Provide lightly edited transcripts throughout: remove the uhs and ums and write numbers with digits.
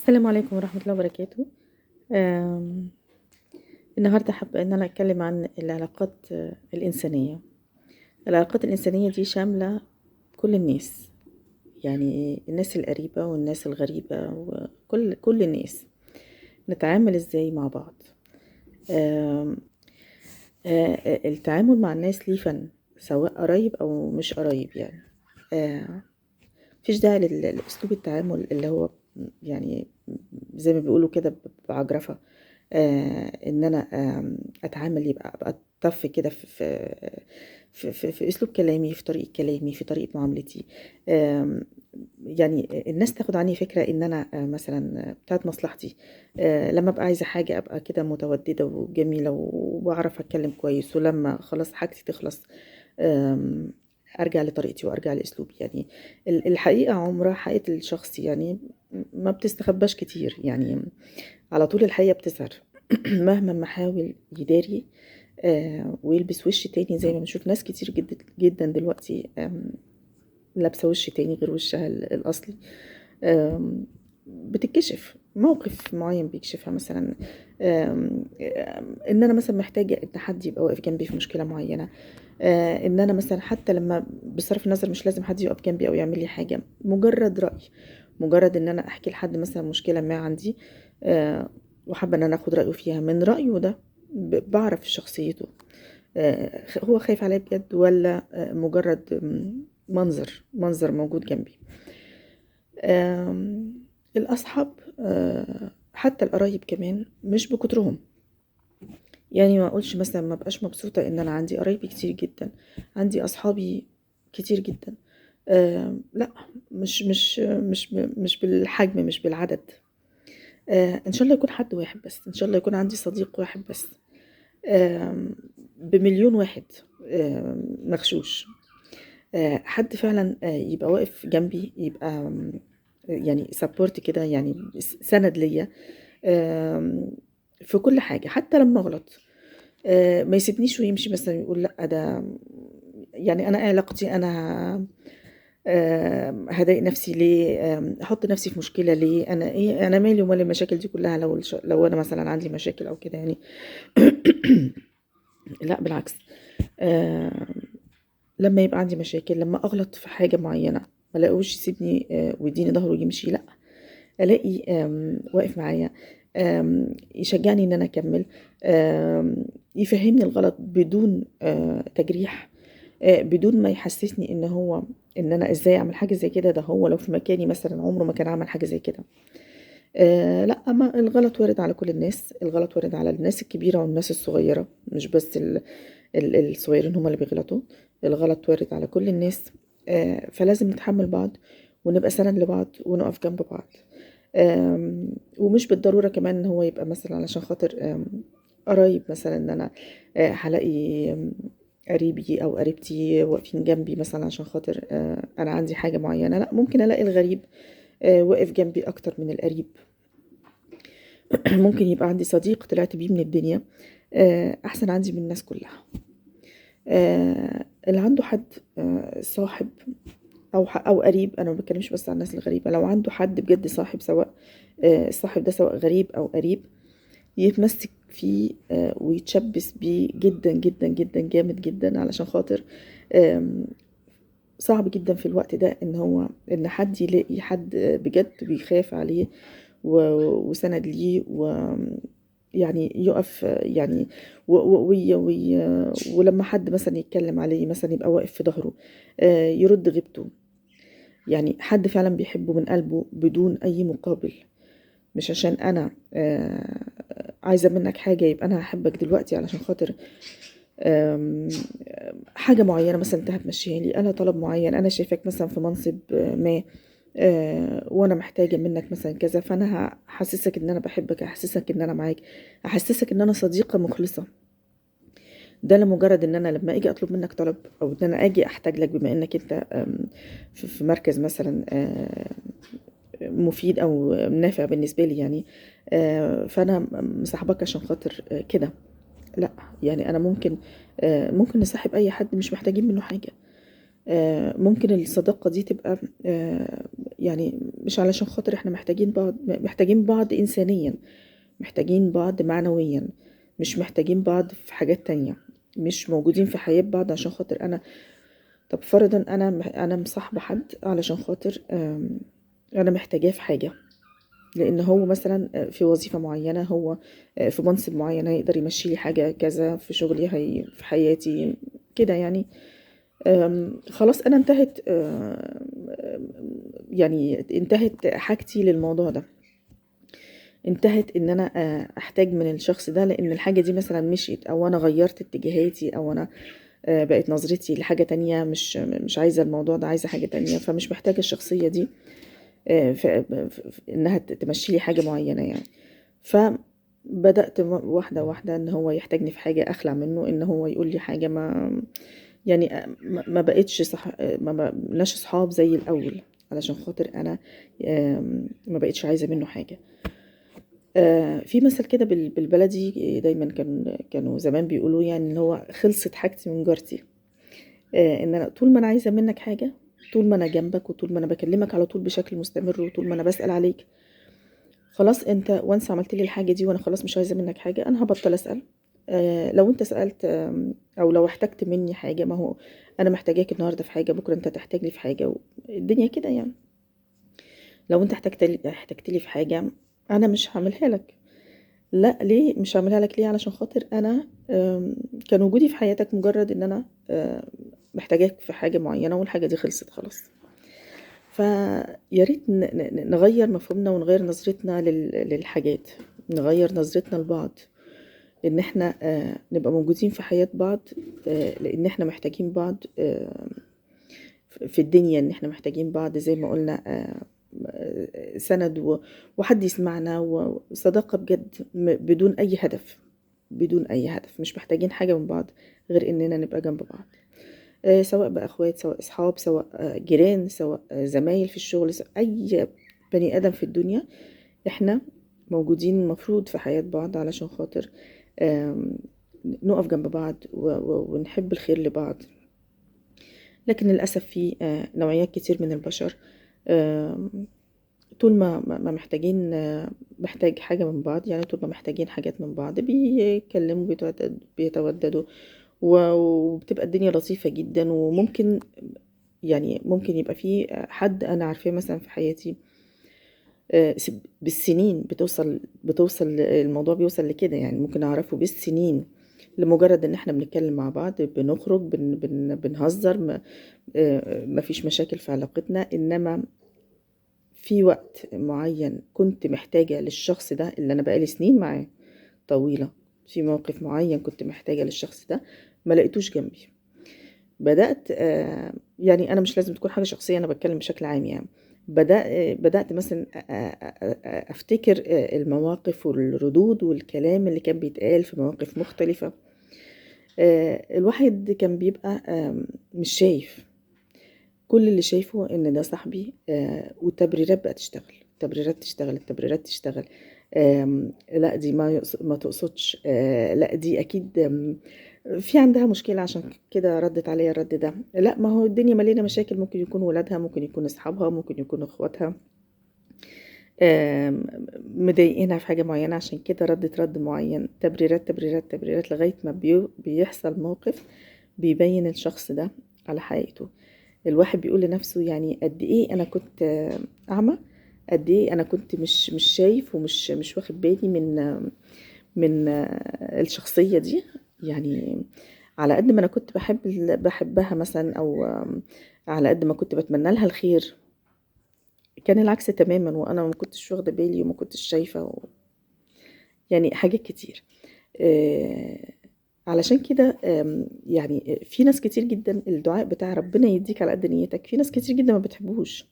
السلام عليكم ورحمة الله وبركاته. آم، النهاردة حابة إن أنا أتكلم عن العلاقات الإنسانية. العلاقات الإنسانية دي شاملة كل الناس، يعني الناس القريبة والناس الغريبة وكل الناس. نتعامل إزاي مع بعض؟ آم، التعامل مع الناس ليه فن، سواء قرايب أو مش قرايب يعني. آه، مفيش داعي لأسلوب التعامل اللي هو يعني زي ما بيقولوا كده بعجرفة. ان انا اتعامل يبقى ابقى طف كده في اسلوب كلامي، في طريقة كلامي، في طريقة معاملتي. آم، يعني الناس تاخد عني فكرة ان انا مثلا بتاعت مصلحتي. لما ابقى عايزة حاجة ابقى كده متوددة وجميلة وبعرف اتكلم كويس، ولما خلاص حاجتي تخلص آم، ارجع لطريقتي وارجع لاسلوبي يعني. الحقيقة عمرها حقيقة الشخص يعني ما بتستخباش كتير يعني، على طول الحقيقة بتظهر. مهما ما حاول يداري ويلبس وش تاني، زي ما بنشوف ناس كتير جدا جدا دلوقتي لابسة وش تاني غير وشها الأصلي. بتتكشف موقف معين بيكشفها مثلا. ان انا مثلا محتاجة ان حد يبقى واقف جنبي في مشكلة معينة. ان انا مثلا حتى لما بصرف النظر مش لازم حد يقف جنبي او يعمل لي حاجة، مجرد رأي، مجرد ان انا احكي لحد مثلا مشكلة ما عندي آه، وحابة ان انا اخد رأيه فيها، من رأيه ده بعرف شخصيته. هو خايف عليا بجد ولا مجرد منظر موجود جنبي. الأصحاب حتى القرايب كمان مش بكترهم. يعني ما اقولش مثلا ما بقاش مبسوطة ان انا عندي قرايبي كتير جدا، عندي اصحابي كتير جدا. لا، مش بالحجم، مش بالعدد. ان شاء الله يكون حد واحد بس، ان شاء الله يكون عندي صديق واحد بس بمليون واحد مغشوش. حد فعلا يبقى واقف جنبي، يبقى يعني سبورت كده، يعني سند ليا في كل حاجة، حتى لما اغلط ما يسيبنيش ويمشي مثلا يقول لا ده يعني انا إيه علاقتي، انا هضايق نفسي ليه، احط نفسي في مشكله ليه، انا ايه، انا مالي ومال المشاكل دي كلها، لو انا مثلا عندي مشاكل او كده يعني. لا بالعكس. آم، لما يبقى عندي مشاكل، لما اغلط في حاجه معينه، ما الاقوش يسيبني ويديني ظهره ويمشي، لا، الاقي واقف معايا، يشجعني ان انا اكمل، يفهمني الغلط بدون تجريح، بدون ما يحسسني ان انا ازاي اعمل حاجه زي كده، ده هو لو في مكاني مثلا عمره ما كان عمل حاجه زي كده. لا، ما الغلط وارد على كل الناس، الغلط وارد على الناس الكبيره والناس الصغيره، مش بس الصغيرين هم اللي بيغلطوا. الغلط وارد على كل الناس. فلازم نتحمل بعض ونبقى سند لبعض ونقف جنب بعض. ومش بالضرورة كمان ان هو يبقى مثلا علشان خاطر قرايب، مثلا ان انا هلاقي قريبي او قريبتي واقفين جنبي مثلا عشان خاطر انا عندي حاجة معينة. لا، ممكن الاقي الغريب واقف جنبي اكتر من القريب. ممكن يبقى عندي صديق طلعت بيه من الدنيا احسن عندي من الناس كلها. اللي عنده حد صاحب او قريب، انا ما بتكلمش بس عن الناس الغريبه، لو عنده حد بجد صاحب، سواء الصاحب ده سواء غريب او قريب، يتمسك فيه ويتشبث بيه جدا جدا جدا، جامد جدا، علشان خاطر آم، صعب جدا في الوقت ده ان حد يلاقي حد بجد بيخاف عليه وسند ليه، يعني يقف يعني و و وي وي ولما حد مثلا يتكلم عليه مثلا يبقى واقف في ظهره، يرد غيبته. يعني حد فعلا بيحبه من قلبه بدون أي مقابل، مش عشان أنا عايزة منك حاجة يبقى أنا هحبك دلوقتي علشان خاطر آم، حاجة معينة مثلا انت هتمشيها لي، أنا طلب معين، أنا شايفك مثلا في منصب ما وانا محتاجة منك مثلا كذا، فانا هحسسك ان انا بحبك، هحسسك ان انا معاك، هحسسك ان انا صديقة مخلصة. ده لمجرد ان انا لما اجي اطلب منك طلب، او ان انا اجي احتاج لك، بما انك انت في مركز مثلا مفيد او نافع بالنسبه لي يعني، فانا مصاحبك عشان خاطر كده. لا، يعني انا ممكن نصاحب اي حد مش محتاجين منه حاجه. ممكن الصداقه دي تبقى يعني مش علشان خاطر احنا محتاجين بعض إنسانيا، محتاجين بعض معنويا، مش محتاجين بعض في حاجات تانية، مش موجودين في حياة بعض عشان خاطر أنا. طب فرضا أنا مصاحبة حد علشان خاطر أنا محتاجاه في حاجة، لأن هو مثلا في وظيفة معينة، هو في منصب معين هيقدر يمشي لي حاجة كذا في شغلي، في حياتي كده يعني. خلاص أنا انتهت، يعني انتهت حاجتي للموضوع ده، انتهت ان انا احتاج من الشخص ده، لان الحاجة دي مثلا مشيت، او انا غيرت اتجاهاتي، او انا بقت نظرتي لحاجة تانية، مش عايزة الموضوع ده، عايزة حاجة تانية، فمش محتاجة الشخصية دي انها تمشي لي حاجة معينة يعني. فبدأت واحدة واحدة ان هو يحتاجني في حاجة، اخلع منه ان هو يقول لي حاجة، ما يعني ما بقتش صح، ما بقناش صحاب زي الاول، علشان خاطر انا ما بقتش عايزة منه حاجة. في مثل كده بالبلدي دايما كانوا زمان بيقولوا، يعني ان هو خلصت حاجتي من جارتي. ان انا طول ما انا عايزة منك حاجة، طول ما انا جنبك، وطول ما انا بكلمك على طول بشكل مستمر، وطول ما انا بسأل عليك، خلاص انت وانس عملت لي الحاجة دي، وانا خلاص مش عايزة منك حاجة، انا هبطل اسأل. لو انت سألت او لو احتجت مني حاجة، ما هو انا محتاجاك النهاردة في حاجة، بكرة انت تحتاجني في حاجة، الدنيا كده يعني. لو انت احتجت لي في حاجة، انا مش هعملها لك. لا، ليه مش هعملها لك؟ ليه؟ علشان خاطر انا كان وجودي في حياتك مجرد ان انا محتاجاك في حاجة معينة، والحاجة دي خلصت خلاص. فياريت نغير مفهومنا، ونغير نظرتنا للحاجات، نغير نظرتنا لبعض، ان احنا نبقى موجودين في حياة بعض، لان احنا محتاجين بعض في الدنيا، ان احنا محتاجين بعض زي ما قلنا، سند وحد يسمعنا، وصداقة بجد بدون اي هدف، بدون اي هدف، مش محتاجين حاجة من بعض غير اننا نبقى جنب بعض. سواء بقى اخوات، سواء اصحاب، سواء جيران، سواء زمايل في الشغل، اي بني ادم في الدنيا، احنا موجودين المفروض في حياة بعض، علشان خاطر نقف جنب بعض ونحب الخير لبعض. لكن للأسف في نوعيات كتير من البشر، طول ما محتاجين، محتاج حاجة من بعض، يعني طول ما محتاجين حاجات من بعض بيكلموا، بيتوددوا، وبتبقى الدنيا لطيفة جدا. وممكن يعني ممكن يبقى في حد أنا عارفاه مثلا في حياتي بالسنين، بتوصل الموضوع بيوصل لكده، يعني ممكن أعرفه بالسنين، لمجرد ان احنا بنتكلم مع بعض، بنخرج، بنهزر، مفيش مشاكل في علاقتنا. انما في وقت معين كنت محتاجة للشخص ده اللي انا بقالي سنين معاه طويلة، في موقف معين كنت محتاجة للشخص ده، ما لقيتوش جنبي. بدأت يعني انا مش لازم تكون حاجة شخصية، انا بتكلم بشكل عام يعني. بدأت مثلا افتكر المواقف والردود والكلام اللي كان بيتقال في مواقف مختلفة. الواحد كان بيبقى مش شايف، كل اللي شايفه ان ده صاحبي، والتبريرات بقى تشتغل، التبريرات تشتغل. لا دي ما تقصدش، لا دي اكيد في عندها مشكلة، عشان كده ردت عليا الرد ده. لا، ما هو الدنيا مليانة مشاكل، ممكن يكون ولادها، ممكن يكون اصحابها، ممكن يكون اخواتها مضايقينها في حاجة معينة، عشان كده ردت رد معين. تبريرات لغاية ما بيحصل موقف بيبين الشخص ده على حقيقته. الواحد بيقول لنفسه يعني قد ايه انا كنت اعمى، قد ايه انا كنت مش شايف، ومش واخد بالي من الشخصية دي. يعني على قد ما انا كنت بحبها مثلا، او على قد ما كنت بتمنى لها الخير، كان العكس تماما، وانا ما كنتش واخده بالي، وما كنتش شايفه يعني حاجات كتير. علشان كده يعني في ناس كتير جدا الدعاء بتاع ربنا يديك على قد نيتك، في ناس كتير جدا ما بتحبوش،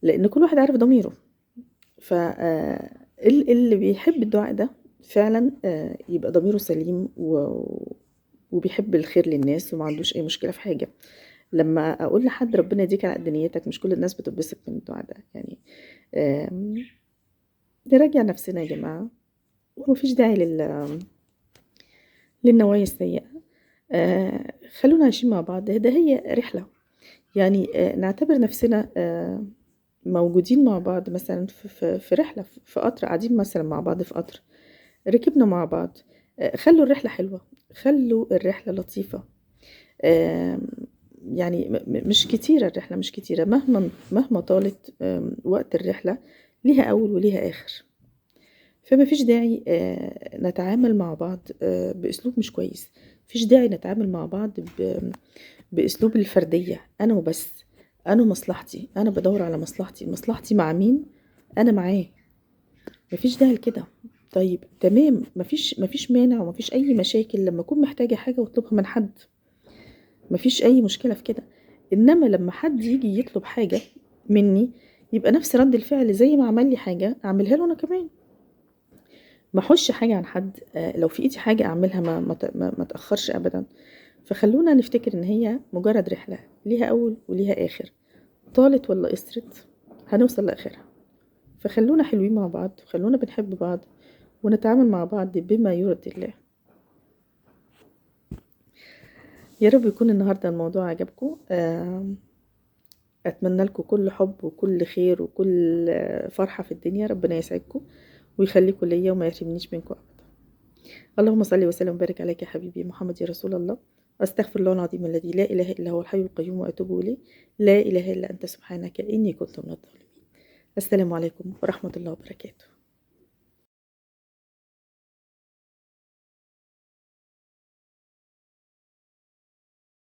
لان كل واحد عارف ضميره. ف اللي بيحب الدعاء ده فعلا يبقى ضميره سليم، وبيحب الخير للناس، وما عندوش اي مشكله في حاجه. لما اقول لحد ربنا يديك على قد نيتك، مش كل الناس بتتبسط من الدعاء ده يعني. نراجع نفسنا يا جماعه، ومفيش داعي للنوايا السيئه. خلونا عايشين مع بعض، ده هي رحله يعني. نعتبر نفسنا موجودين مع بعض مثلا في رحلة، في قطر، قاعدين مثلا مع بعض في قطر، ركبنا مع بعض، خلوا الرحلة حلوة، خلوا الرحلة لطيفة. آم، يعني مش كتيرة الرحلة، مش كتيرة، مهما طالت وقت الرحلة ليها أول وليها آخر. فما فيش داعي نتعامل مع بعض بأسلوب مش كويس. مفيش داعي نتعامل مع بعض بأسلوب الفردية، أنا وبس، أنا مصلحتي، أنا بدور على مصلحتي، مصلحتي مع مين؟ أنا معاه. مفيش داعي لكده. طيب تمام، مفيش مانع ومفيش أي مشاكل لما أكون محتاجة حاجة واطلبها من حد، مفيش أي مشكلة في كده. إنما لما حد يجي يطلب حاجة مني، يبقى نفس رد الفعل زي ما عمل لي حاجة أعملها له أنا كمان. ما احوش حاجة عن حد، لو في ايدي حاجة اعملها، ما تأخرش ابدا. فخلونا نفتكر ان هي مجرد رحلة ليها اول وليها اخر، طالت ولا قصرت هنوصل لاخرها. فخلونا حلوين مع بعض، وخلونا بنحب بعض، ونتعامل مع بعض بما يرضي الله. يا رب يكون النهاردة الموضوع عجبكم. اتمنى لكم كل حب وكل خير وكل فرحة في الدنيا. ربنا يسعدكم ويخليكم ليا وما يحرمنيش منكم ابدا. اللهم صل وسلم وبارك عليك يا حبيبي محمد يا رسول الله. أستغفر الله العظيم الذي لا إله إلا هو الحي القيوم وأتوب إليه. لا إله إلا أنت سبحانك إني كنت من الظالمين. السلام عليكم ورحمة الله وبركاته.